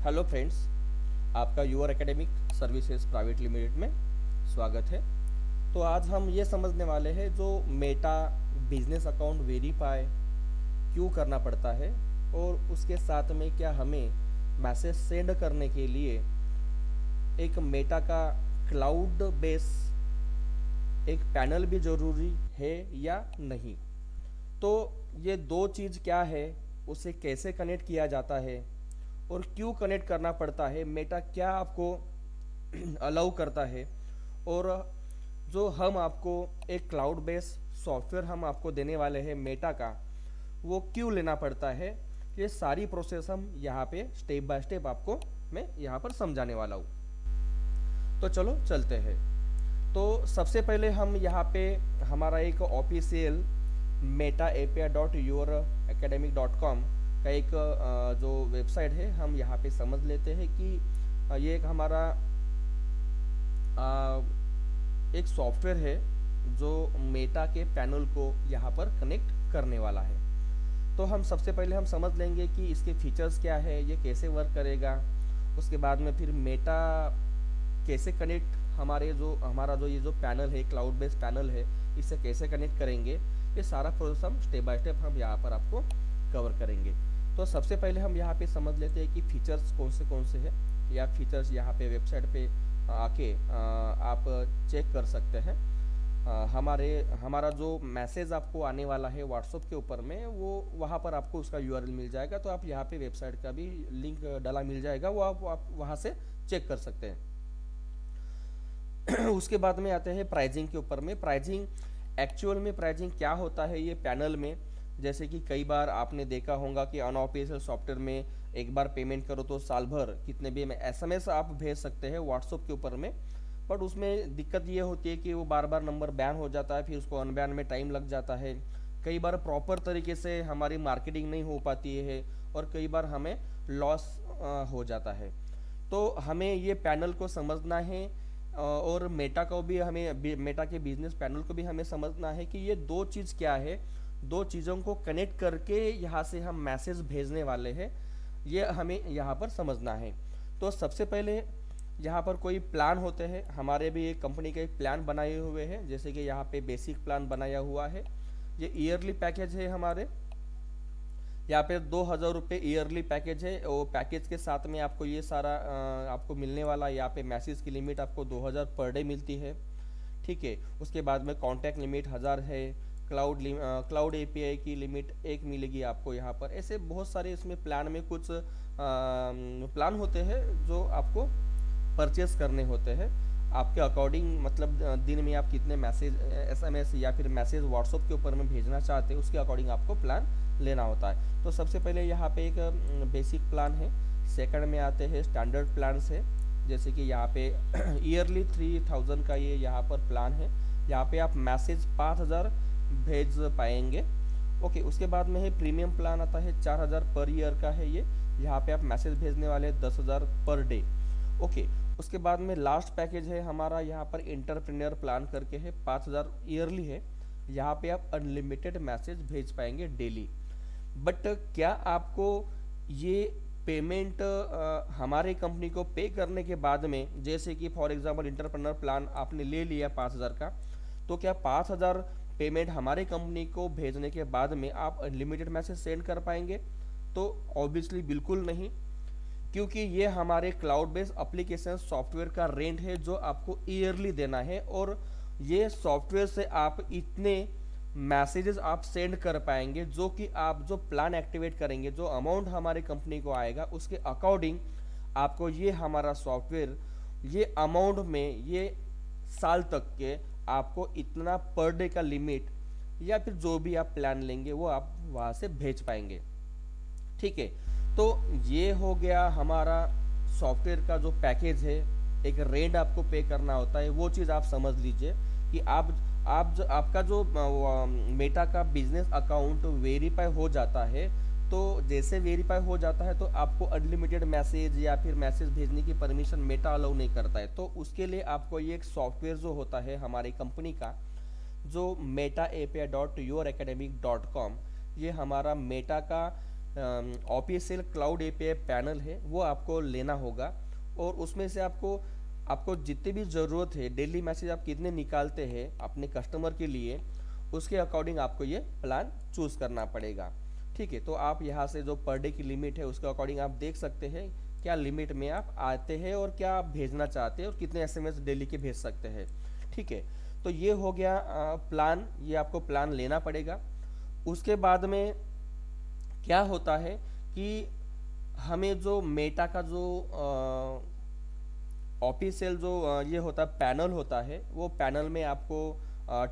Hello friends, आपका your academic services private limited में स्वागत है। तो आज हम ये समझने वाले हैं जो मेटा बिजनेस अकाउंट वेरीफाई क्यों करना पड़ता है और उसके साथ में क्या हमें मैसेज सेंड करने के लिए एक मेटा का क्लाउड बेस एक पैनल भी ज़रूरी है या नहीं। तो ये दो चीज़ क्या है, उसे कैसे कनेक्ट किया जाता है और क्यों कनेक्ट करना पड़ता है, मेटा क्या आपको अलाउ करता है, और जो हम आपको एक क्लाउड बेस्ड सॉफ्टवेयर हम आपको देने वाले हैं मेटा का, वो क्यों लेना पड़ता है, ये सारी प्रोसेस हम यहाँ पे स्टेप बाय स्टेप आपको मैं यहाँ पर समझाने वाला हूँ। तो चलो चलते हैं। तो सबसे पहले हम यहाँ पे हमारा एक official Meta API dot your academic dot com का एक जो वेबसाइट है हम यहाँ पे समझ लेते हैं कि ये एक हमारा एक सॉफ्टवेयर है जो मेटा के पैनल को यहाँ पर कनेक्ट करने वाला है। तो हम सबसे पहले हम समझ लेंगे कि इसके फीचर्स क्या है, ये कैसे वर्क करेगा। उसके बाद में फिर मेटा कैसे कनेक्ट हमारा जो ये जो पैनल है, क्लाउड बेस्ड पैनल है, इससे कैसे कनेक्ट करेंगे, ये सारा प्रोसेस हम स्टेप बाय स्टेप हम यहाँ पर आपको कवर करेंगे। तो सबसे पहले हम यहाँ पे समझ लेते हैं कि फीचर्स कौन से हैं, या फीचर्स यहाँ पे वेबसाइट पे आके आप चेक कर सकते हैं। हमारा जो मैसेज आपको आने वाला है व्हाट्सएप के ऊपर में, वो वहाँ पर आपको उसका यूआरएल मिल जाएगा। तो आप यहाँ पे वेबसाइट का भी लिंक डाला मिल जाएगा, वो आप वहाँ से चेक कर सकते हैं। उसके बाद में आते हैं प्राइजिंग के ऊपर में। प्राइजिंग एक्चुअल में प्राइजिंग क्या होता है ये पैनल में, जैसे कि कई बार आपने देखा होगा कि अनऑफिशियल सॉफ्टवेयर में एक बार पेमेंट करो तो साल भर कितने भी एसएमएस आप भेज सकते हैं व्हाट्सएप के ऊपर में। बट उसमें दिक्कत ये होती है कि वो बार बार नंबर बैन हो जाता है, फिर उसको अनबैन में टाइम लग जाता है। कई बार प्रॉपर तरीके से हमारी मार्केटिंग नहीं हो पाती है और कई बार हमें लॉस हो जाता है। तो हमें ये पैनल को समझना है और मेटा को भी हमें मेटा के बिजनेस पैनल को भी हमें समझना है कि ये दो चीज़ क्या है। दो चीज़ों को कनेक्ट करके यहाँ से हम मैसेज भेजने वाले हैं, ये हमें यहाँ पर समझना है। तो सबसे पहले यहाँ पर कोई प्लान होते हैं, हमारे भी एक कंपनी के एक प्लान बनाए हुए हैं। जैसे कि यहाँ पे बेसिक प्लान बनाया हुआ है, ये ईयरली पैकेज है हमारे। यहाँ पे 2000 रुपये ईयरली पैकेज है। वो पैकेज के साथ में आपको ये सारा आपको मिलने वाला, यहाँ पे मैसेज की लिमिट आपको 2000 पर डे मिलती है, ठीक है। उसके बाद में कॉन्टैक्ट लिमिट 1000 है। क्लाउड एपीआई की लिमिट 1 मिलेगी आपको यहाँ पर। ऐसे बहुत सारे इसमें प्लान में कुछ प्लान होते हैं जो आपको परचेस करने होते हैं आपके अकॉर्डिंग। मतलब दिन में आप कितने मैसेज एसएमएस या फिर मैसेज व्हाट्सएप के ऊपर में भेजना चाहते हैं, उसके अकॉर्डिंग आपको प्लान लेना होता है। तो सबसे पहले यहाँ पे एक बेसिक प्लान है। सेकंड में आते हैं स्टैंडर्ड प्लान से, जैसे कि यहाँ पे ईयरली 3000 का ये यहाँ पर प्लान है। यहाँ पे आप मैसेज 5000 भेज पाएंगे, ओके। उसके बाद में है प्रीमियम प्लान आता है, 4000 पर ईयर का है ये। यहाँ पे आप मैसेज भेजने वाले 10,000 पर डे, ओके। उसके बाद में लास्ट पैकेज है हमारा यहाँ पर इंटरप्रेन्योर प्लान करके है, 5000 ईयरली है। यहाँ पे आप अनलिमिटेड मैसेज भेज पाएंगे डेली। बट क्या आपको ये पेमेंट हमारे कंपनी को पे करने के बाद में, जैसे कि फॉर एग्जांपल इंटरप्रेन्योर प्लान आपने ले लिया 5000 का, तो क्या 5000 पेमेंट हमारे कंपनी को भेजने के बाद में आप अनलिमिटेड मैसेज सेंड कर पाएंगे? तो ऑब्वियसली बिल्कुल नहीं, क्योंकि ये हमारे क्लाउड बेस्ड एप्लीकेशन सॉफ्टवेयर का रेंट है जो आपको ईयरली देना है। और ये सॉफ्टवेयर से आप इतने मैसेजेस आप सेंड कर पाएंगे जो कि आप जो प्लान एक्टिवेट करेंगे, जो अमाउंट हमारे कंपनी को आएगा उसके अकॉर्डिंग आपको ये हमारा सॉफ्टवेयर ये अमाउंट में ये साल तक के आपको इतना पर डे का लिमिट या फिर जो भी आप प्लान लेंगे वो आप वहाँ से भेज पाएंगे, ठीक है। तो ये हो गया हमारा सॉफ्टवेयर का जो पैकेज है, एक रेंट आपको पे करना होता है। वो चीज़ आप समझ लीजिए कि आपका जो मेटा का बिजनेस अकाउंट वेरीफाई हो जाता है, तो जैसे वेरीफाई हो जाता है तो आपको अनलिमिटेड मैसेज या फिर मैसेज भेजने की परमिशन मेटा अलाउ नहीं करता है। तो उसके लिए आपको ये एक सॉफ्टवेयर जो होता है हमारी कंपनी का, जो मेटा API.youraacademic.com, ये हमारा मेटा का ऑफिशियल क्लाउड एपीआई पैनल है वो आपको लेना होगा, और उसमें से आपको आपको जितनी भी ज़रूरत है, डेली मैसेज आप कितने निकालते हैं अपने कस्टमर के लिए, उसके अकॉर्डिंग आपको ये प्लान चूज़ करना पड़ेगा। ठीक है, तो आप यहाँ से जो पर डे की लिमिट है उसके अकॉर्डिंग आप देख सकते हैं क्या लिमिट में आप आते हैं और क्या आप भेजना चाहते हैं और कितने एसएमएस डेली के भेज सकते हैं। ठीक है, तो ये हो गया प्लान, ये आपको प्लान लेना पड़ेगा। उसके बाद में क्या होता है कि हमें जो मेटा का जो ऑफिशियल जो ये होता है पैनल होता है, वो पैनल में आपको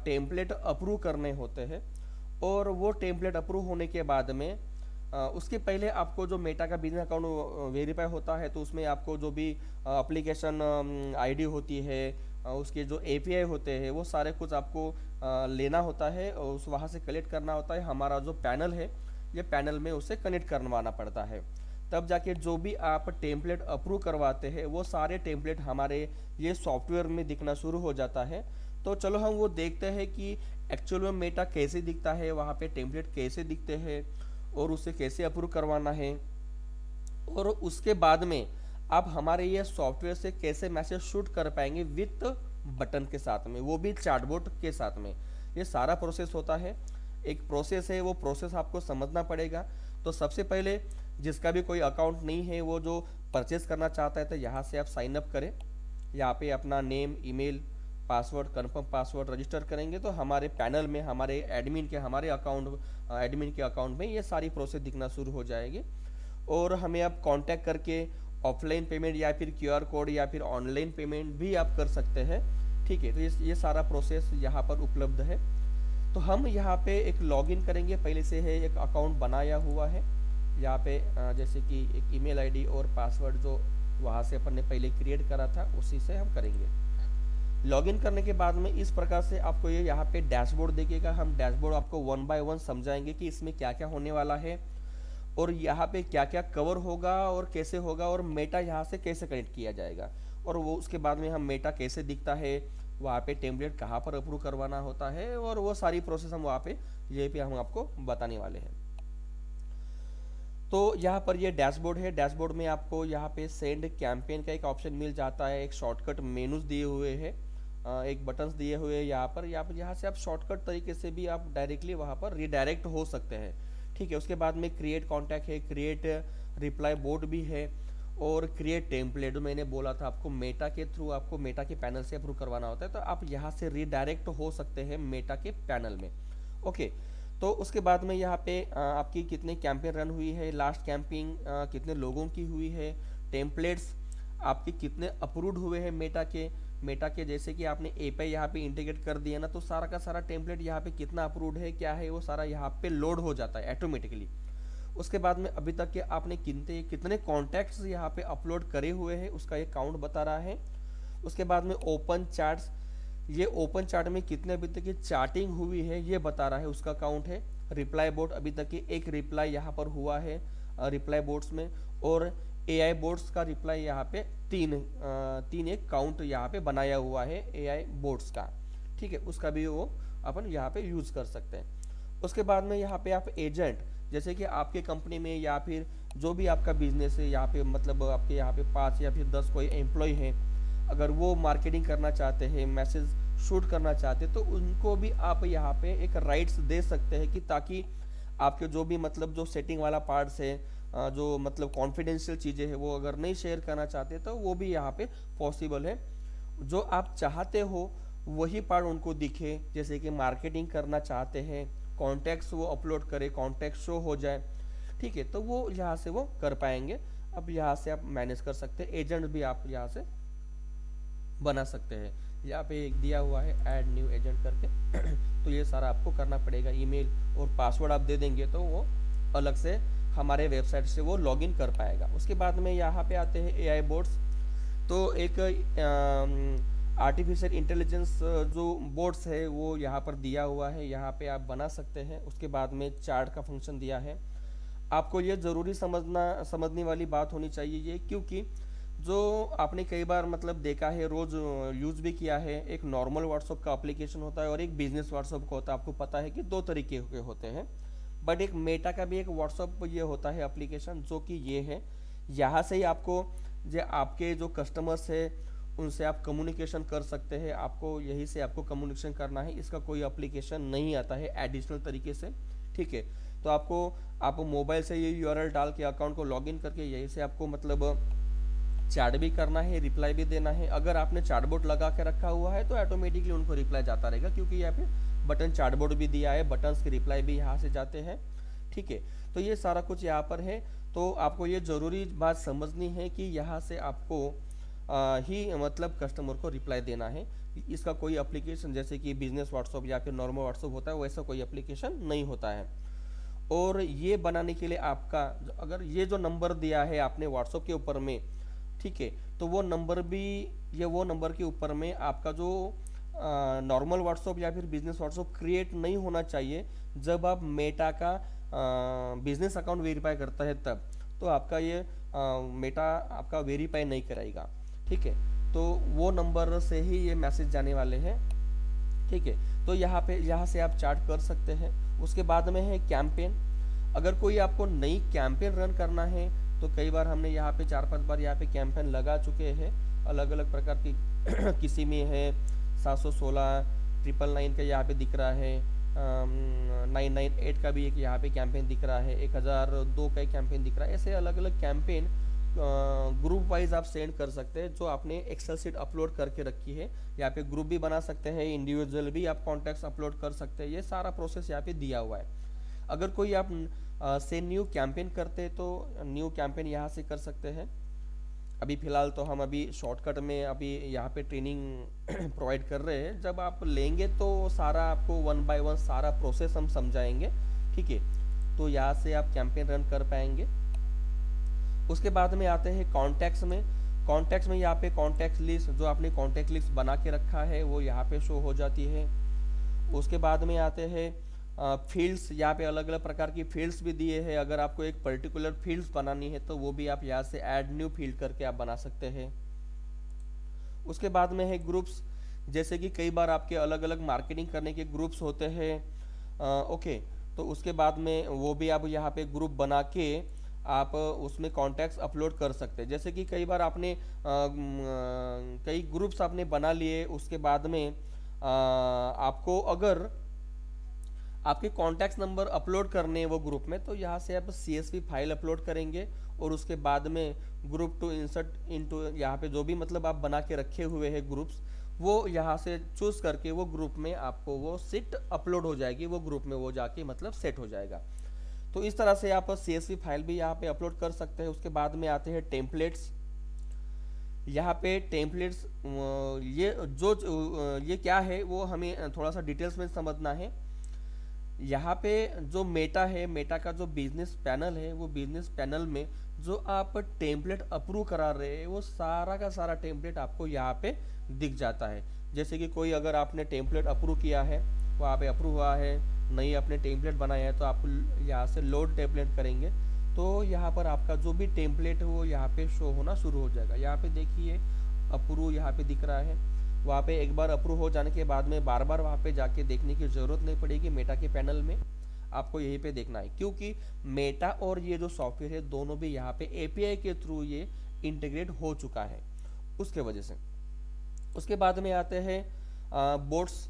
टेम्पलेट अप्रूव करने होते हैं, और वो टेम्पलेट अप्रूव होने के बाद में उसके पहले आपको जो मेटा का बिजनेस अकाउंट वेरीफाई होता है, तो उसमें आपको जो भी एप्लीकेशन आईडी होती है, उसके जो एपीआई होते हैं, वो सारे कुछ आपको लेना होता है और उस वहाँ से कलेक्ट करना होता है। हमारा जो पैनल है, ये पैनल में उसे कनेक्ट करवाना पड़ता है, तब जाके जो भी आप टेम्पलेट अप्रूव करवाते हैं वो सारे टेम्पलेट हमारे ये सॉफ्टवेयर में दिखना शुरू हो जाता है। तो चलो हम वो देखते हैं कि एक्चुअल में मेटा कैसे दिखता है, वहाँ पे टेम्पलेट कैसे दिखते हैं और उसे कैसे अप्रूव करवाना है, और उसके बाद में आप हमारे ये सॉफ्टवेयर से कैसे मैसेज शूट कर पाएंगे विथ बटन के साथ में, वो भी चैटबॉट के साथ में। ये सारा प्रोसेस होता है, एक प्रोसेस है, वो प्रोसेस आपको समझना पड़ेगा। तो सबसे पहले जिसका भी कोई अकाउंट नहीं है, वो जो परचेस करना चाहता है, तो यहाँ से आप साइन अप करें। यहाँ पे अपना name, email, password, confirm password register करेंगे तो हमारे पैनल में हमारे एडमिन के अकाउंट में ये सारी प्रोसेस दिखना शुरू हो जाएगी, और हमें आप कांटेक्ट करके ऑफलाइन पेमेंट या फिर क्यूआर कोड या फिर ऑनलाइन पेमेंट भी आप कर सकते हैं। ठीक है, तो ये सारा प्रोसेस यहाँ पर उपलब्ध है। तो हम यहाँ पे एक लॉगिन करेंगे, पहले से है एक अकाउंट बनाया हुआ है यहाँ पे, जैसे कि एक ईमेल आईडी और पासवर्ड जो वहाँ से अपन ने पहले क्रिएट करा था, उसी से हम करेंगे। लॉगिन करने के बाद में इस प्रकार से आपको ये यहाँ पे डैशबोर्ड दिखेगा। हम डैशबोर्ड आपको वन बाय वन समझाएंगे कि इसमें क्या क्या होने वाला है और यहाँ पे क्या क्या कवर होगा और कैसे होगा, और मेटा यहाँ से कैसे कनेक्ट किया जाएगा, और वो उसके बाद में हम मेटा कैसे दिखता है, वहाँ पे टेम्पलेट कहाँ पर अप्रूव करवाना होता है, और वो सारी प्रोसेस हम वहाँ पे हम आपको बताने वाले हैं। तो यहाँ पर ये डैशबोर्ड है। डैशबोर्ड में आपको यहाँ पे सेंड कैंपेन का एक ऑप्शन मिल जाता है, एक शॉर्टकट मेनूज दिए हुए हैं, एक बटन्स दिए हुए हैं यहाँ से आप शॉर्टकट तरीके से भी आप डायरेक्टली वहाँ पर रिडायरेक्ट हो सकते हैं। ठीक है, उसके बाद में क्रिएट कॉन्टैक्ट है, क्रिएट रिप्लाई बोर्ड भी है, और क्रिएट टेम्पलेट जो मैंने बोला था आपको मेटा के थ्रू, आपको मेटा के पैनल से अप्रूव करवाना होता है, तो आप यहाँ से रिडायरेक्ट हो सकते हैं मेटा के पैनल में। ओके, तो उसके बाद में यहाँ पे आपकी कितनी कैंपेन रन हुई है, लास्ट कैंपेन कितने लोगों की हुई है, टेम्पलेट्स आपके कितने अप्रूव्ड हुए हैं मेटा के जैसे कि आपने एपीआई यहाँ पे इंटीग्रेट कर दिया ना, तो सारा का सारा टेम्पलेट यहाँ पे कितना अप्रूव्ड है, क्या है, वो सारा यहाँ पे लोड हो जाता है ऑटोमेटिकली। उसके बाद में अभी तक के आपने कितने कॉन्टैक्ट्स यहाँ पे अपलोड करे हुए हैं उसका ये काउंट बता रहा है। उसके बाद में ओपन चैट्स, ये ओपन चैट में कितने अभी तक की चार्टिंग हुई है ये बता रहा है, उसका काउंट है। रिप्लाई बोर्ड अभी तक की एक रिप्लाई यहाँ पर हुआ है रिप्लाई बोर्ड्स में, और एआई बोर्ड्स का रिप्लाई यहाँ पे तीन एक काउंट यहाँ पे बनाया हुआ है एआई बोर्ड्स का। ठीक है, उसका भी वो अपन यहाँ पे यूज कर सकते हैं। उसके बाद में यहाँ पे आप एजेंट, जैसे कि आपके कंपनी में या फिर जो भी आपका बिजनेस है, यहाँ पे मतलब आपके यहाँ पे 5 या फिर 10 कोई एम्प्लॉय हैं, अगर वो मार्केटिंग करना चाहते हैं, मैसेज शूट करना चाहते हैं, तो उनको भी आप यहाँ पे एक राइट्स दे सकते हैं कि ताकि आपके जो भी मतलब जो सेटिंग वाला पार्ट्स है, जो मतलब कॉन्फिडेंशियल चीज़ें हैं, वो अगर नहीं शेयर करना चाहते तो वो भी यहाँ पे पॉसिबल है। जो आप चाहते हो वही पार्ट उनको दिखे, जैसे कि मार्केटिंग करना चाहते हैं, कॉन्टैक्ट्स वो अपलोड करे, कॉन्टैक्ट शो हो जाए। ठीक है, तो वो यहाँ से वो कर पाएंगे। अब यहाँ से आप मैनेज कर सकते हैं, एजेंट भी आप यहाँ से बना सकते हैं। यहाँ पे एक दिया हुआ है ऐड न्यू एजेंट करके तो ये सारा आपको करना पड़ेगा। ईमेल और पासवर्ड आप दे देंगे तो वो अलग से हमारे वेबसाइट से वो लॉगिन कर पाएगा। उसके बाद में यहाँ पे आते हैं एआई बोर्ड्स। तो एक आर्टिफिशियल इंटेलिजेंस जो बोर्ड्स है वो यहाँ पर दिया हुआ है, यहाँ पे आप बना सकते हैं। उसके बाद में चार्ट का फंक्शन दिया है। आपको ये ज़रूरी समझने वाली बात होनी चाहिए ये, क्योंकि जो आपने कई बार मतलब देखा है, रोज़ यूज़ भी किया है, एक नॉर्मल व्हाट्सअप का एप्लीकेशन होता है और एक बिजनेस व्हाट्सअप का होता है। आपको पता है कि 2 तरीके के होते हैं, बट एक मेटा का भी एक व्हाट्सअप ये होता है एप्लीकेशन, जो कि ये है, यहाँ से ही आपको जो आपके जो कस्टमर्स है उनसे आप कम्युनिकेशन कर सकते हैं। आपको यही से आपको कम्युनिकेशन करना है, इसका कोई एप्लीकेशन नहीं आता है एडिशनल तरीके से, ठीक है। तो आपको आप मोबाइल से ये यूआरएल डाल के अकाउंट को लॉगिन करके यही से आपको मतलब चैट भी करना है, रिप्लाई भी देना है। अगर आपने चैटबॉट लगा के रखा हुआ है तो ऑटोमेटिकली उनको रिप्लाई जाता रहेगा, क्योंकि यहाँ पे बटन चैटबॉट भी दिया है, बटन्स के रिप्लाई भी यहाँ से जाते हैं, ठीक है। तो ये सारा कुछ यहाँ पर है। तो आपको ये ज़रूरी बात समझनी है कि यहाँ से आपको ही मतलब कस्टमर को रिप्लाई देना है। इसका कोई एप्लीकेशन जैसे कि बिजनेस व्हाट्सअप या फिर नॉर्मल व्हाट्सअप होता है, वैसा कोई एप्लीकेशन नहीं होता है। और ये बनाने के लिए आपका अगर ये जो नंबर दिया है आपने व्हाट्सअप के ऊपर में, ठीक है, तो वो नंबर भी, ये वो नंबर के ऊपर में आपका जो नॉर्मल व्हाट्सअप या फिर बिजनेस व्हाट्सअप क्रिएट नहीं होना चाहिए। जब आप मेटा का बिजनेस अकाउंट वेरीफाई करता है तब तो आपका ये मेटा आपका वेरीफाई नहीं कराएगा, ठीक है। तो वो नंबर से ही ये मैसेज जाने वाले हैं, ठीक है। तो यहाँ से आप चार्ट कर सकते हैं। उसके बाद में है कैंपेन। अगर कोई आपको नई कैंपेन रन करना है तो कई बार हमने यहाँ पे 4-5 बार यहाँ पे कैंपेन लगा चुके हैं अलग अलग प्रकार की किसी में है 716, 999 का यहाँ पे दिख रहा है, 998 का भी एक यहाँ पे कैंपेन दिख रहा है, 1002 का एक कैंपेन दिख रहा है। ऐसे अलग अलग कैंपेन ग्रुप वाइज आप सेंड कर सकते हैं, जो आपने एक्सेल सीट अपलोड करके रखी है। यहाँ पे ग्रुप भी बना सकते हैं, इंडिविजुअल भी आप कॉन्टैक्ट्स अपलोड कर सकते हैं। ये सारा प्रोसेस यहाँ पे दिया हुआ है। अगर कोई आप से न्यू कैंपेन करते हैं तो न्यू कैंपेन यहाँ से कर सकते हैं। अभी फिलहाल तो हम अभी शॉर्टकट में अभी यहाँ पे ट्रेनिंग प्रोवाइड कर रहे हैं। जब आप लेंगे तो सारा आपको 1 बाय 1 सारा प्रोसेस हम समझाएंगे, ठीक है। तो यहाँ से आप कैंपेन रन कर पाएंगे। उसके बाद में आते हैं कॉन्टैक्ट्स में। कॉन्टैक्ट्स में यहाँ पे कॉन्टैक्ट लिस्ट, जो आपने कॉन्टैक्ट लिस्ट बना के रखा है वो यहाँ पे शो हो जाती है। उसके बाद में आते हैं फील्ड्स। यहाँ पे अलग अलग प्रकार की फील्ड्स भी दिए हैं। अगर आपको एक पर्टिकुलर फील्ड्स बनानी है तो वो भी आप यहाँ से ऐड न्यू फील्ड करके आप बना सकते हैं। उसके बाद में है ग्रुप्स। जैसे कि कई बार आपके अलग अलग मार्केटिंग करने के ग्रुप्स होते हैं, ओके। तो उसके बाद में वो भी आप यहाँ पे ग्रुप बना के आप उसमें कॉन्टैक्ट्स अपलोड कर सकते हैं। जैसे कि कई बार आपने कई ग्रुप्स आपने बना लिए, उसके बाद में आपको अगर आपके कॉन्टैक्ट नंबर अपलोड करने हैं वो ग्रुप में, तो यहाँ से आप CSV फाइल अपलोड करेंगे और उसके बाद में ग्रुप टू इंसर्ट इनटू, यहाँ पे जो भी मतलब आप बना के रखे हुए हैं ग्रुप्स, वो यहाँ से चूज करके वो ग्रुप में आपको वो सीट अपलोड हो जाएगी, वो ग्रुप में वो जाके मतलब सेट हो जाएगा। तो इस तरह से आप CSV फाइल भी यहाँ पे अपलोड कर सकते हैं। उसके बाद में आते हैं टेम्पलेट्स। यहाँ पे टेम्पलेट्स ये क्या है वो हमें थोड़ा सा डिटेल्स में समझना है। यहाँ पे जो मेटा है, मेटा का जो बिजनेस पैनल है, वो बिजनेस पैनल में जो आप टेम्पलेट अप्रूव करा रहे हैं वो सारा का सारा टेम्पलेट आपको यहाँ पे दिख जाता है। जैसे कि कोई अगर आपने टेम्पलेट अप्रूव किया है, वहाँ पे अप्रूव हुआ है, नई आपने टेम्पलेट बनाया है, तो आप यहाँ से लोड टेम्पलेट करेंगे तो यहाँ पर आपका जो भी टेम्पलेट है वो यहाँ पे शो होना शुरू हो जाएगा। यहाँ पे देखिए अप्रूव यहाँ पे दिख रहा है। वहाँ पे एक बार अप्रूव हो जाने के बाद में बार बार वहाँ पे जाके देखने की ज़रूरत नहीं पड़ेगी। मेटा के पैनल में आपको यहीं पे देखना है, क्योंकि मेटा और ये जो सॉफ्टवेयर है दोनों भी यहाँ पे API के थ्रू ये इंटीग्रेट हो चुका है, उसके वजह से। उसके बाद में आते हैं बोट्स।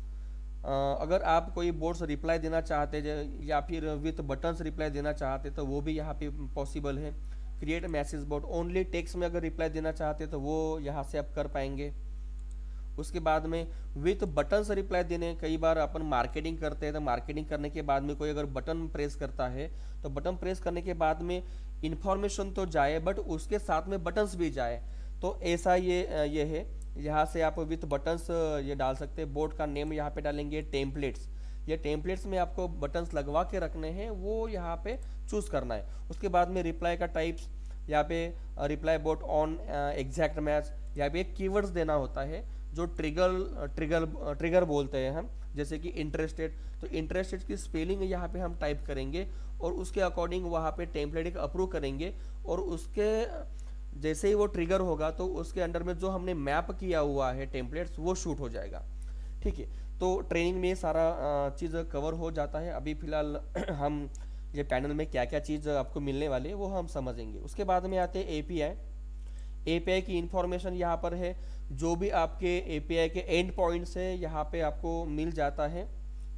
अगर आप कोई बोट्स रिप्लाई देना चाहते हैं या फिर विथ बटन्स रिप्लाई देना चाहते तो वो भी यहाँ पे पॉसिबल है। Create message boat, only text में अगर रिप्लाई देना चाहते तो वो यहाँ से आप कर पाएंगे। उसके बाद में विथ बटन से रिप्लाई देने, कई बार अपन मार्केटिंग करते हैं तो मार्केटिंग करने के बाद में कोई अगर बटन प्रेस करता है तो बटन प्रेस करने के बाद में इंफॉर्मेशन तो जाए बट उसके साथ में बटन्स भी जाए। तो ऐसा ये है। यहाँ से आप विथ बटन्स ये डाल सकते हैं। बोर्ड का नेम यहाँ पे डालेंगे टेम्पलेट्स। ये टेम्पलेट्स में आपको बटन्स लगवा के रखने हैं, वो यहाँ पे चूज करना है। उसके बाद में रिप्लाई का टाइप्स, यहाँ पे reply boat on exact match, यहाँ पे कीवर्ड्स देना होता है जो ट्रिगर बोलते हैं हम, जैसे कि इंटरेस्टेड। तो इंटरेस्टेड की स्पेलिंग यहाँ पे हम टाइप करेंगे और उसके अकॉर्डिंग वहाँ पे टेम्पलेट एक अप्रूव करेंगे और उसके जैसे ही वो ट्रिगर होगा तो उसके अंडर में जो हमने मैप किया हुआ है टेम्पलेट्स वो शूट हो जाएगा, ठीक है। तो ट्रेनिंग में सारा चीज़ कवर हो जाता है। अभी फिलहाल हम ये पैनल में क्या क्या चीज़ आपको मिलने वाली है वो हम समझेंगे। उसके बाद में आते हैं एपीआई। एपीआई की इंफॉर्मेशन यहाँ पर है, जो भी आपके एपीआई के एंड पॉइंट्स है यहाँ पे आपको मिल जाता है।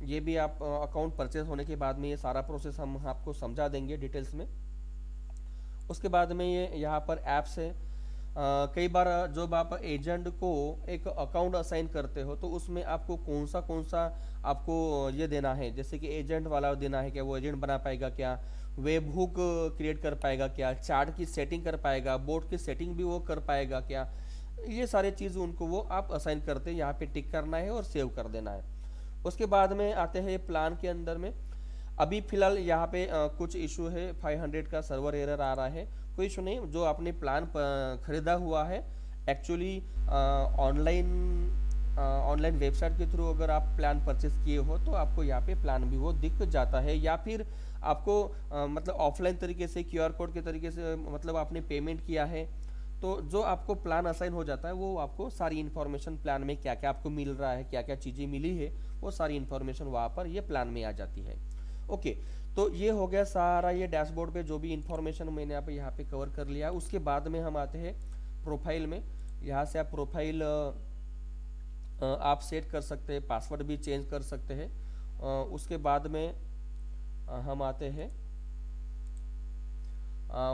ये भी आप अकाउंट परचेज होने के बाद में ये सारा प्रोसेस हम आपको समझा देंगे डिटेल्स में। उसके बाद में ये यहाँ पर ऐप्स है। कई बार जब आप एजेंट को एक अकाउंट असाइन करते हो तो उसमें आपको कौन सा आपको ये देना है, जैसे कि एजेंट वाला देना है, क्या वो एजेंट बना पाएगा, क्या वेब हुक क्रिएट कर पाएगा, क्या चार्ट की सेटिंग कर पाएगा, बोर्ड की सेटिंग भी वो कर पाएगा क्या, ये सारे चीज़ उनको वो आप असाइन करते हैं, यहाँ पे टिक करना है और सेव कर देना है। उसके बाद में आते हैं प्लान के अंदर में। अभी फिलहाल यहाँ पे कुछ इशू है, 500 का सर्वर एरर आ रहा है। कोई इशू नहीं, जो आपने प्लान खरीदा हुआ है एक्चुअली ऑनलाइन वेबसाइट के थ्रू अगर आप प्लान परचेस किए हो तो आपको यहाँ पे प्लान भी वो दिख जाता है, या फिर आपको मतलब ऑफलाइन तरीके से क्यूआर कोड के तरीके से मतलब आपने पेमेंट किया है तो जो आपको प्लान असाइन हो जाता है वो आपको सारी इन्फॉर्मेशन प्लान में क्या क्या आपको मिल रहा है, क्या क्या चीज़ें मिली है, वो सारी इन्फॉर्मेशन वहाँ पर ये प्लान में आ जाती है। ओके, तो ये हो गया सारा, ये डैशबोर्ड पे जो भी इंफॉर्मेशन मैंने यहाँ पे कवर कर लिया। उसके बाद में हम आते हैं प्रोफाइल में। यहाँ से आप प्रोफाइल आप सेट कर सकते हैं, पासवर्ड भी चेंज कर सकते हैं। उसके बाद में हम आते हैं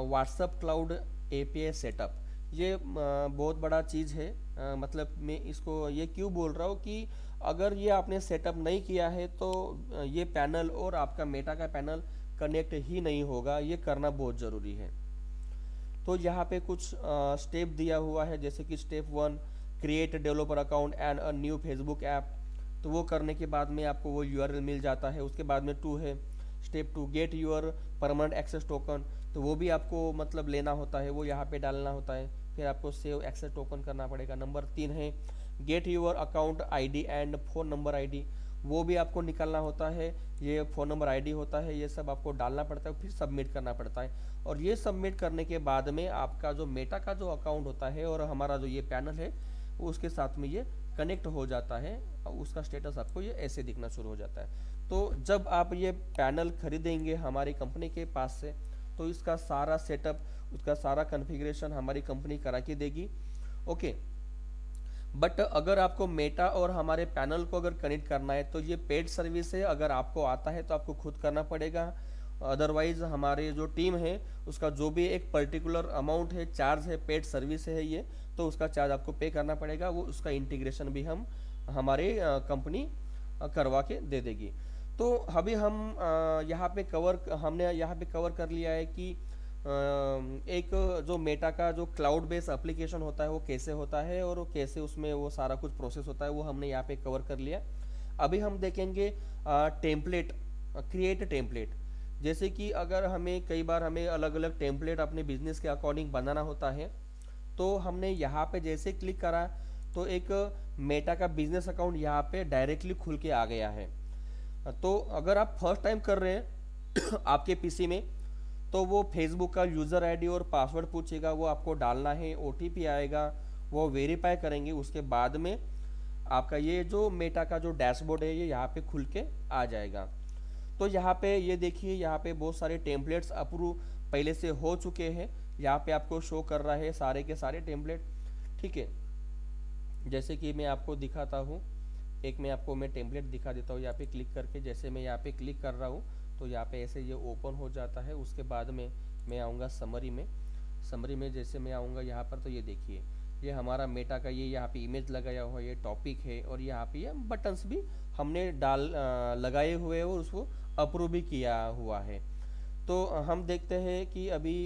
व्हाट्सएप क्लाउड एपीआई सेटअप। ये बहुत बड़ा चीज़ है। मतलब मैं इसको ये क्यों बोल रहा हूँ कि अगर ये आपने सेटअप नहीं किया है तो ये पैनल और आपका मेटा का पैनल कनेक्ट ही नहीं होगा, ये करना बहुत ज़रूरी है। तो यहाँ पे कुछ स्टेप दिया हुआ है, जैसे कि step 1 create developer account and a new Facebook app. तो वो करने के बाद में आपको वो यूआरएल मिल जाता है। उसके बाद में 2 है step 2 get your permanent access token. तो वो भी आपको मतलब लेना होता है, वो यहाँ पे डालना होता है, फिर आपको सेव एक्सेस टोकन करना पड़ेगा। नंबर 3 है get your account ID and phone number ID. वो भी आपको निकालना होता है, ये फ़ोन नंबर आईडी होता है, ये सब आपको डालना पड़ता है, फिर सबमिट करना पड़ता है। और ये सबमिट करने के बाद में आपका जो मेटा का जो अकाउंट होता है और हमारा जो ये पैनल है उसके साथ में ये कनेक्ट हो जाता है और उसका स्टेटस आपको ये ऐसे दिखना शुरू हो जाता है। तो जब आप ये पैनल खरीदेंगे हमारी कंपनी के पास से तो इसका सारा सेटअप, उसका सारा कॉन्फ़िगरेशन हमारी कंपनी करा के देगी। ओके, बट अगर आपको मेटा और हमारे पैनल को अगर कनेक्ट करना है तो ये पेड सर्विस है, अगर आपको आता है तो आपको खुद करना पड़ेगा। अदरवाइज हमारे जो टीम है उसका जो भी एक पर्टिकुलर अमाउंट है, चार्ज है, पेड सर्विस है ये, तो उसका चार्ज आपको पे करना पड़ेगा। वो उसका इंटीग्रेशन भी हम हमारे कंपनी करवा के दे देगी। तो अभी हम हमने यहाँ पे कवर कर लिया है कि एक जो मेटा का जो क्लाउड बेस्ड एप्लीकेशन होता है वो कैसे होता है और कैसे उसमें वो सारा कुछ प्रोसेस होता है, वो हमने यहाँ पे कवर कर लिया। अभी हम देखेंगे टेम्पलेट, क्रिएट टेम्पलेट। जैसे कि अगर कई बार हमें अलग अलग टेम्पलेट अपने बिजनेस के अकॉर्डिंग बनाना होता है, तो हमने यहाँ पे जैसे क्लिक करा तो एक मेटा का बिजनेस अकाउंट यहाँ पे डायरेक्टली खुल के आ गया है। तो अगर आप फर्स्ट टाइम कर रहे हैं आपके पीसी में तो वो फेसबुक का यूज़र आईडी और पासवर्ड पूछेगा, वो आपको डालना है, ओटीपी आएगा, वो वेरीफाई करेंगे। उसके बाद में आपका ये जो मेटा का जो डैशबोर्ड है ये यहाँ पे खुल के आ जाएगा। तो यहाँ पे ये देखिए, यहाँ पे बहुत सारे टेम्पलेट्स अप्रूव पहले से हो चुके हैं, यहाँ पे आपको शो कर रहा है सारे के सारे टेम्पलेट। ठीक है, जैसे कि मैं आपको दिखाता हूँ, मैं टेम्पलेट दिखा देता हूँ। यहाँ पे क्लिक करके जैसे मैं यहाँ पे क्लिक कर रहा हूँ तो यहाँ पे ऐसे ये ओपन हो जाता है। उसके बाद में मैं आऊँगा समरी में जैसे मैं आऊँगा यहाँ पर तो ये देखिए, ये हमारा मेटा का ये यहाँ पे इमेज लगाया हुआ ये टॉपिक है और यहाँ पे ये बटन्स भी हमने लगाए हुए और उसको अप्रूव भी किया हुआ है। तो हम देखते हैं कि अभी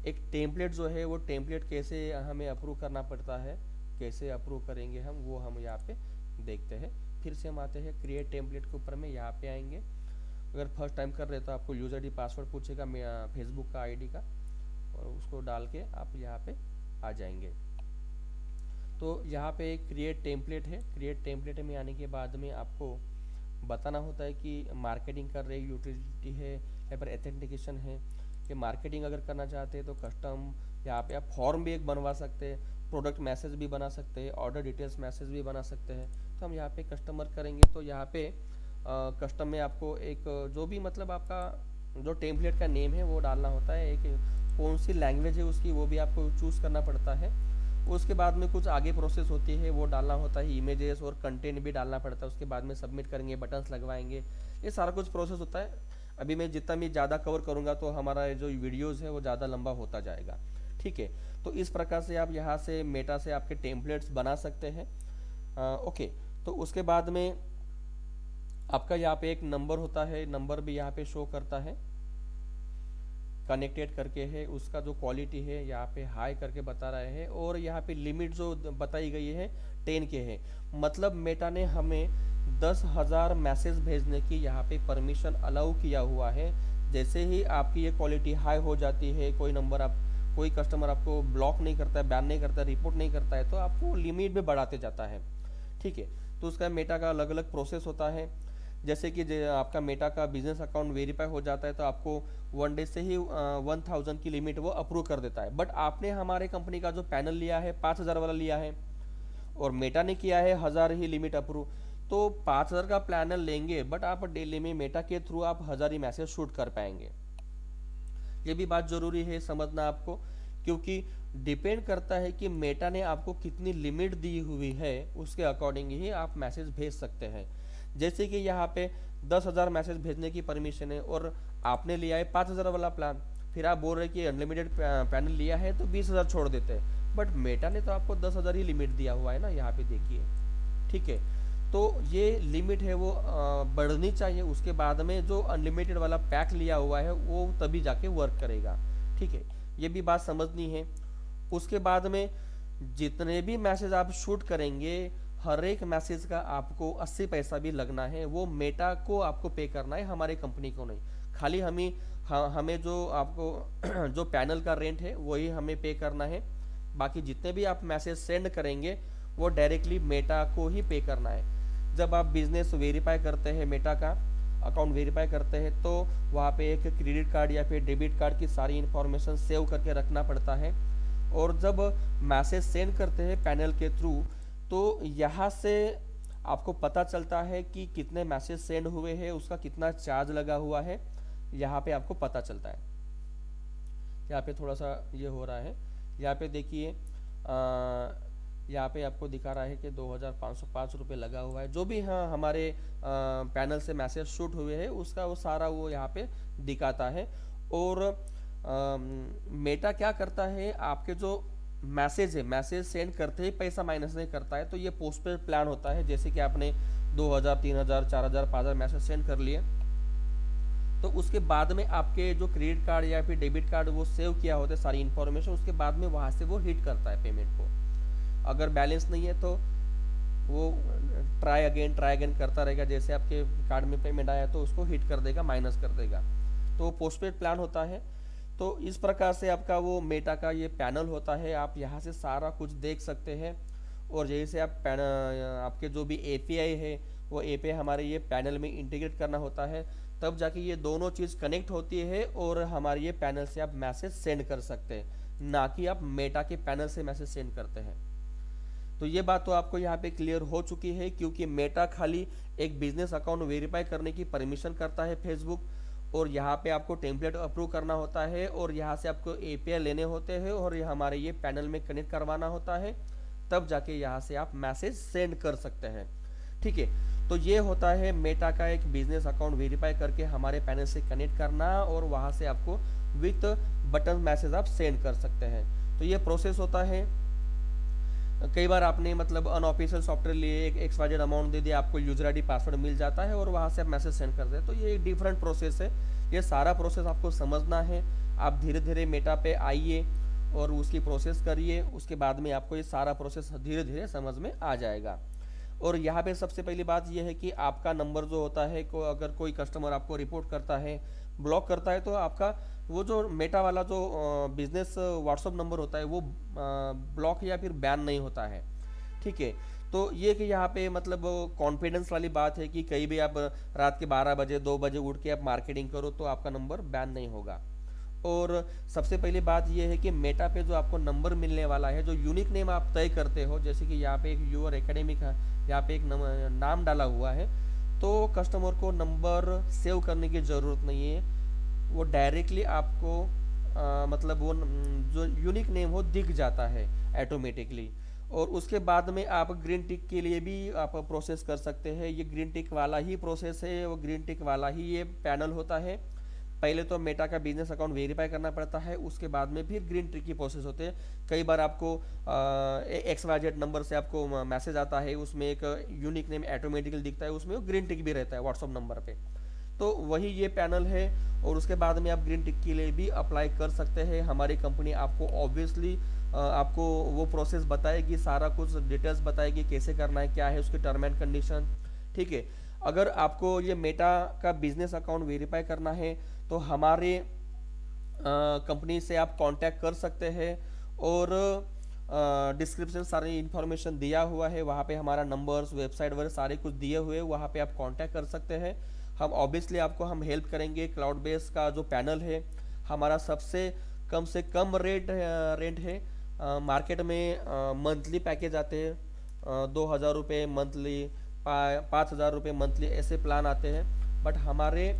एक टेम्पलेट जो है वो टेम्पलेट कैसे हमें अप्रूव करना पड़ता है, कैसे अप्रूव करेंगे वो हम यहाँ पे देखते हैं। फिर से हम आते हैं क्रिएट टेम्पलेट के ऊपर में, यहाँ पे आएंगे। अगर फर्स्ट टाइम कर रहे तो आपको यूजर आईडी पासवर्ड पूछेगा फेसबुक का आईडी का, और उसको डाल के आप यहाँ पे आ जाएंगे। तो यहाँ पे एक क्रिएट टेम्पलेट है। क्रिएट टेम्पलेट में आने के बाद में आपको बताना होता है कि मार्केटिंग कर रहे यूटिलिटी है या फिर एथेंटिकेशन है। कि मार्केटिंग अगर करना चाहते हैं तो कस्टम यहाँ पे आप फॉर्म भी एक बनवा सकते हैं, प्रोडक्ट मैसेज भी बना सकते हैं, ऑर्डर डिटेल्स मैसेज भी बना सकते हैं। तो हम यहाँ पे कस्टमर करेंगे तो यहाँ पे कस्टम में आपको एक जो भी मतलब आपका जो टेम्पलेट का नेम है वो डालना होता है, एक कौन सी लैंग्वेज है उसकी वो भी आपको चूज़ करना पड़ता है। उसके बाद में कुछ आगे प्रोसेस होती है, वो डालना होता है, इमेजेस और कंटेंट भी डालना पड़ता है। उसके बाद में सबमिट करेंगे, बटन्स लगवाएंगे, ये सारा कुछ प्रोसेस होता है। अभी मैं जितना भी ज़्यादा कवर करूँगा तो हमारा जो वीडियोज़ है वो ज़्यादा लंबा होता जाएगा। ठीक है, तो इस प्रकार से आप यहाँ से मेटा से आपके टेम्पलेट्स बना सकते हैं। ओके, तो उसके बाद में आपका यहाँ पे एक नंबर होता है, नंबर भी यहाँ पे शो करता है, कनेक्टेड करके है, उसका जो क्वालिटी है यहाँ पे हाई करके बता रहे हैं। और यहाँ पे लिमिट जो बताई गई है 10 के है, मतलब मेटा ने हमें 10,000 मैसेज भेजने की यहाँ पे परमिशन अलाउ किया हुआ है। जैसे ही आपकी ये क्वालिटी हाई हो जाती है, कोई कस्टमर आपको ब्लॉक नहीं करता है, बैन नहीं करता है, रिपोर्ट नहीं करता है, तो आपको लिमिट में बढ़ाते जाता है। ठीक है, तो उसका मेटा का अलग अलग प्रोसेस होता है। जैसे कि आपका मेटा का बिजनेस अकाउंट वेरीफाई हो जाता है तो आपको 1 डे से ही 1000 की लिमिट वो अप्रूव कर देता है। बट आपने हमारे कंपनी का जो पैनल लिया है 5000 वाला लिया है और मेटा ने किया है 1000 ही लिमिट अप्रूव, तो 5000 का पैनल लेंगे बट आप डेली में मेटा के थ्रू आप 1000 ही मैसेज शूट कर पाएंगे। ये भी बात जरूरी है समझना आपको, क्योंकि डिपेंड करता है कि मेटा ने आपको कितनी लिमिट दी हुई है, उसके अकॉर्डिंग ही आप मैसेज भेज सकते हैं। जैसे कि यहाँ पे 10,000 मैसेज भेजने की परमिशन है और आपने लिया है 5,000 वाला प्लान, फिर आप बोल रहे हैं कि अनलिमिटेड पैनल लिया है तो 20,000 छोड़ देते हैं, बट मेटा ने तो आपको 10,000 ही लिमिट दिया हुआ है ना, यहाँ पे देखिए। ठीक है, तो ये लिमिट है वो बढ़नी चाहिए। उसके बाद में जो अनलिमिटेड वाला पैक लिया हुआ है वो तभी जाके वर्क करेगा। ठीक है, ये भी बात समझनी है। उसके बाद में जितने भी मैसेज आप शूट करेंगे, हर एक मैसेज का आपको 80 पैसा भी लगना है, वो मेटा को आपको पे करना है, हमारे कंपनी को नहीं। खाली हमें जो आपको जो पैनल का रेंट है वही हमें पे करना है, बाकी जितने भी आप मैसेज सेंड करेंगे वो डायरेक्टली मेटा को ही पे करना है। जब आप बिजनेस वेरीफाई करते हैं, मेटा का अकाउंट वेरीफाई करते हैं, तो वहाँ पे एक क्रेडिट कार्ड या फिर डेबिट कार्ड की सारी इंफॉर्मेशन सेव करके रखना पड़ता है। और जब मैसेज सेंड करते हैं पैनल के थ्रू, तो यहाँ से आपको पता चलता है कि कितने मैसेज सेंड हुए हैं, उसका कितना चार्ज लगा हुआ है, यहाँ पे आपको पता चलता है। यहाँ पे थोड़ा सा ये हो रहा है, यहाँ पे देखिए यहाँ पे आपको दिखा रहा है कि 2,505 रुपये लगा हुआ है। जो भी हाँ हमारे पैनल से मैसेज शूट हुए हैं उसका वो सारा वो यहाँ पे दिखाता है। और मेटा क्या करता है, आपके जो मैसेज है, मैसेज सेंड करते ही पैसा माइनस नहीं करता है। तो ये पोस्टपेड प्लान होता है, जैसे कि आपने 2,000 3,000 4,000 5,000 मैसेज सेंड कर लिए, तो उसके बाद में आपके जो क्रेडिट कार्ड या फिर डेबिट कार्ड वो सेव किया होता है सारी इन्फॉर्मेशन, उसके बाद में वहाँ से वो हिट करता है पेमेंट को। अगर बैलेंस नहीं है तो वो ट्राई अगेन करता रहेगा, जैसे आपके कार्ड में पेमेंट आया तो उसको हिट कर देगा, माइनस कर देगा। तो वो पोस्टपेड प्लान होता है। तो इस प्रकार से आपका वो मेटा का ये पैनल होता है, आप यहाँ से सारा कुछ देख सकते हैं। और जैसे आपके जो भी एपीआई है वो एपीआई हमारे ये पैनल में इंटीग्रेट करना होता है, तब जाके ये दोनों चीज़ कनेक्ट होती है और हमारे ये पैनल से आप मैसेज सेंड कर सकते हैं, ना कि आप मेटा के पैनल से मैसेज सेंड करते हैं। तो ये बात तो आपको यहाँ पे क्लियर हो चुकी है, क्योंकि मेटा खाली एक बिजनेस अकाउंट वेरीफाई करने की परमिशन करता है फेसबुक, और यहाँ पे आपको टेम्पलेट अप्रूव करना होता है और यहाँ से आपको एपीआई लेने होते हैं और ये हमारे ये पैनल में कनेक्ट करवाना होता है, तब जाके यहाँ से आप मैसेज सेंड कर सकते हैं। ठीक है, तो ये होता है मेटा का एक बिजनेस अकाउंट वेरीफाई करके हमारे पैनल से कनेक्ट करना, और वहाँ से आपको विथ बटन मैसेज आप सेंड कर सकते हैं। तो ये प्रोसेस होता है। कई बार आपने मतलब अनऑफिशियल सॉफ्टवेयर लिए, एक XYZ अमाउंट दे दिया, आपको यूजर आईडी पासवर्ड मिल जाता है और वहाँ से आप मैसेज सेंड कर दें, तो ये एक डिफरेंट प्रोसेस है। ये सारा प्रोसेस आपको समझना है। आप धीरे धीरे मेटा पे आइए और उसकी प्रोसेस करिए, उसके बाद में आपको ये सारा प्रोसेस धीरे धीरे समझ में आ जाएगा। और यहाँ पे सबसे पहली बात यह है कि आपका नंबर जो होता है, अगर कोई कस्टमर आपको रिपोर्ट करता है, ब्लॉक करता है, तो आपका वो जो मेटा वाला जो बिजनेस व्हाट्सअप नंबर होता है वो ब्लॉक या फिर बैन नहीं होता है। ठीक है, तो ये कि यहाँ पे मतलब कॉन्फिडेंस वाली बात है कि कहीं भी आप रात के 12 बजे 2 बजे उठ के आप मार्केटिंग करो तो आपका नंबर बैन नहीं होगा। और सबसे पहली बात यह है कि मेटा पे जो आपको नंबर मिलने वाला है, जो यूनिक नेम आप तय करते हो, जैसे कि यहाँ पे एक यूर एकेडमिक है, यहाँ पे एक नाम डाला हुआ है, तो कस्टमर को नंबर सेव करने की ज़रूरत नहीं है, वो डायरेक्टली आपको मतलब वो जो यूनिक नेम हो दिख जाता है ऑटोमेटिकली। और उसके बाद में आप ग्रीन टिक के लिए भी आप प्रोसेस कर सकते हैं। ये ग्रीन टिक वाला ही प्रोसेस है, वो ग्रीन टिक वाला ही ये पैनल होता है। पहले तो मेटा का बिजनेस अकाउंट वेरीफाई करना पड़ता है, उसके बाद में फिर ग्रीन टिक की प्रोसेस होते हैं। कई बार आपको XYZ नंबर से आपको मैसेज आता है, उसमें एक यूनिक नेम ऑटोमेटिकली दिखता है, उसमें वो ग्रीन टिक भी रहता है व्हाट्सअप नंबर पे। तो वही ये पैनल है। और उसके बाद में आप ग्रीन टिक के लिए भी अप्लाई कर सकते हैं। हमारी कंपनी आपको ऑब्वियसली आपको वो प्रोसेस बताएगी, सारा कुछ डिटेल्स बताएगी कैसे करना है, क्या है उसकी टर्म एंड कंडीशन। ठीक है। अगर आपको ये मेटा का बिजनेस अकाउंट वेरीफाई करना है तो हमारे कंपनी से आप कांटेक्ट कर सकते हैं। और डिस्क्रिप्शन सारी इन्फॉर्मेशन दिया हुआ है, वहाँ पे हमारा नंबर्स वेबसाइट वगैरह सारे कुछ दिए हुए हैं, वहाँ पे आप कांटेक्ट कर सकते हैं। हम ऑब्वियसली आपको हम हेल्प करेंगे। क्लाउड बेस का जो पैनल है हमारा सबसे कम से कम रेंट है। मार्केट में मंथली पैकेज आते हैं 2,000 रुपये मंथली, 5,000 रुपये मंथली, ऐसे प्लान आते हैं। बट हमारे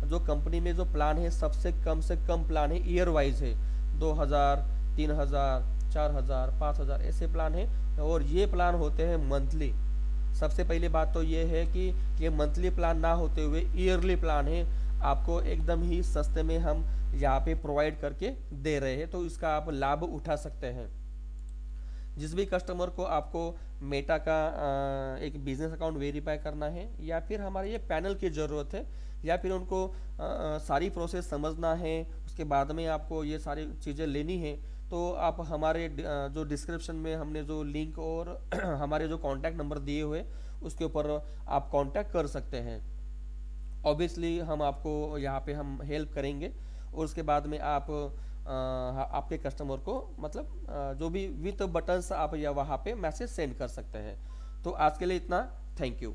जो कंपनी में जो प्लान है सबसे कम प्लान है ईयर वाइज है। 2,000, 3,000, 4,000, 5,000 ऐसे प्लान है। और ये प्लान होते हैं मंथली। सबसे पहली बात तो ये है कि ये मंथली प्लान ना होते हुए ईयरली प्लान है, आपको एकदम ही सस्ते में हम यहाँ पे प्रोवाइड करके दे रहे हैं, तो इसका आप लाभ उठा सकते हैं। जिस भी कस्टमर को आपको मेटा का एक बिजनेस अकाउंट वेरीफाई करना है, या फिर हमारे ये पैनल की ज़रूरत है, या फिर उनको सारी प्रोसेस समझना है, उसके बाद में आपको ये सारी चीज़ें लेनी है, तो आप हमारे जो डिस्क्रिप्शन में हमने जो लिंक और हमारे जो कांटेक्ट नंबर दिए हुए उसके ऊपर आप कांटेक्ट कर सकते हैं। ऑब्वियसली हम आपको यहाँ पे हम हेल्प करेंगे। और उसके बाद में आप आपके कस्टमर को मतलब जो भी विथ बटन्स आप या वहाँ पे मैसेज सेंड कर सकते हैं। तो आज के लिए इतना। Thank you.